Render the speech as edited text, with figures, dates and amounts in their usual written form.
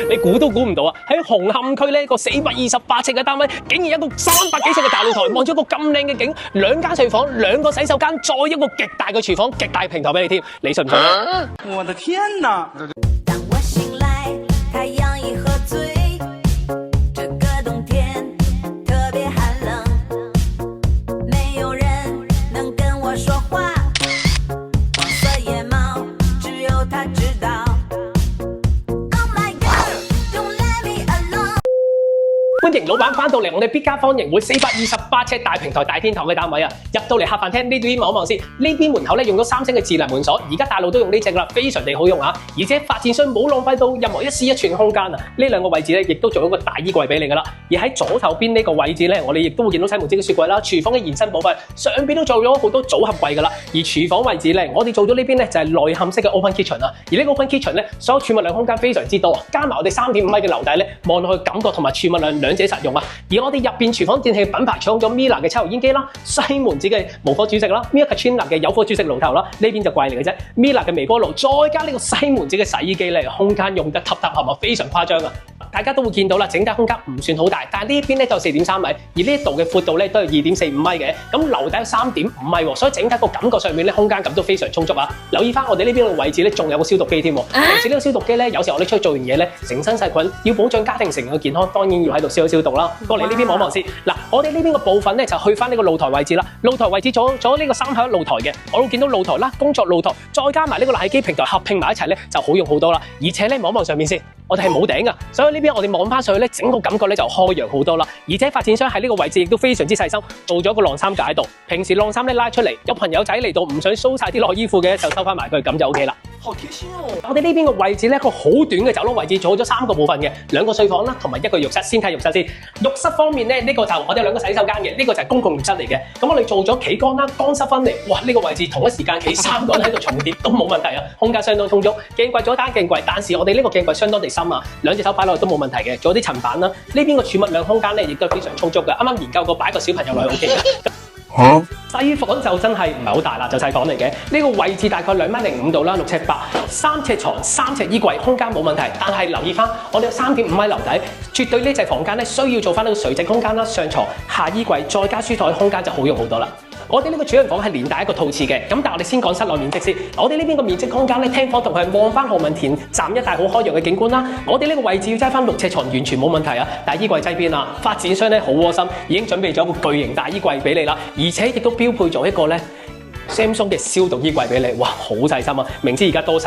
你估都估唔到啊！喺紅磡區呢個428尺嘅單位，竟然有一個300幾尺嘅大露台，望咗一個咁靚嘅景，2間睡房、2個洗手間，再一個極大嘅廚房、極大平台俾你添，你信唔信啊？我的天哪！當我醒來，太陽已喝醉，這個冬天特別寒冷，沒有人能跟我說話，黃色野貓只有它知道。Oh my God, don't let me alone。歡迎老闆翻到嚟我哋必家方盈會428尺大平台大天堂嘅單位啊！入到嚟客飯廳呢邊望一望先，呢邊門口咧用咗3星嘅智能門鎖，而家大路都用呢隻啦，非常地好用啊！而且發展商冇浪費到任何一絲一寸嘅空間啊！呢兩個位置咧亦都做咗個大衣櫃俾你噶啦，而喺左手邊呢個位置咧，我哋亦都會見到西門子嘅雪櫃啦，廚房嘅延伸部分上邊都做咗好多組合櫃噶啦，而廚房位置咧，我哋做咗呢邊咧就係內嵌式嘅 open kitchen 啊！而呢個 open kitchen 咧，所有儲物量空間非常之多啊，加埋我哋3.5米嘅樓底咧，望落去感覺同埋儲物量兩者實用啊！而我哋入邊廚房電器品牌採用咗 Miele 嘅抽油煙機啦，西門子嘅無火煮食啦 ，Mia Cucina 嘅有火煮食爐頭啦，呢邊就貴嚟嘅啫 ，Miele 嘅微波爐，再加呢個西門子嘅洗衣機咧，空間用得揼揼合合，非常誇張啊！大家都會見到啦，整體空間唔算好大，但係呢邊咧就4.3米，而呢一度嘅闊度咧都係2.45米嘅，咁樓底有3.5米喎，所以整體個感覺上面咧空間感都非常充足啊！留意翻我哋呢邊嘅位置咧，仲有個消毒機添喎。平時呢個消毒機咧，有時候我哋出去做完嘢咧，成身細菌，要保障家庭成員嘅健康，當然要喺度消毒啦。過嚟呢邊望望先，嗱，我哋呢邊嘅部分咧就去翻呢個露台位置啦。露台位置做呢個3口露台嘅，我會見到露台啦、工作露台，再加埋呢個冷氣機平台合拼埋一齊咧，就好用好多啦。而且咧望望上面先。我哋係冇頂噶，所以呢邊我哋望翻上去咧，整個感覺咧就開揚好多啦。而且發展商喺呢個位置亦都非常之細心，做咗個晾衫架喺度。平時晾衫咧拉出嚟，有朋友仔嚟到唔想 show 晒啲內衣褲嘅，就收翻埋佢，咁就 OK 啦。好貼心哦！我哋呢邊嘅位置咧，一個好短嘅走廊位置，做咗3個部分嘅，2個睡房啦，同埋1個浴室。先睇浴室先。浴室方面咧，呢個就我哋有2個洗手間嘅，呢個就係公共浴室嚟嘅。咁我哋做咗企缸啦，乾濕分離。哇！呢個位置同一時間企3個人喺度重疊都冇問題啊，空間相當充足。鏡櫃咗單鏡櫃，但是我哋呢個鏡櫃相當地深啊，2隻手擺落去都冇問題嘅。仲有啲層板啦，呢邊個儲物量空間咧亦都非常充足嘅。啱啱研究過擺個小朋友落去 OK 嘅。細房就真係唔係好大啦，就細房嚟嘅。呢個位置大概2.05米度啦，6尺8，3尺床，3尺衣櫃，空間冇問題。但係留意翻，我哋有3.5米樓底，絕對呢隻房間咧需要做翻呢個垂直空間啦，上床、下衣櫃，再加書台，空間就好用好多啦。我哋呢個主人房係連帶一個套廁嘅，咁但係我哋先講室內面積先。我哋呢邊個面積空間咧，廳房同佢係望翻何文田站一帶好開揚嘅景觀啦。我哋呢個位置要擠翻6尺床，完全冇問題啊！但係衣櫃擠邊啊？發展商咧好窩心，已經準備咗一個巨型大衣櫃俾你啦，而且亦都標配咗一個咧 Samsung 嘅消毒衣櫃俾你。哇，好細心啊！明知而家多細。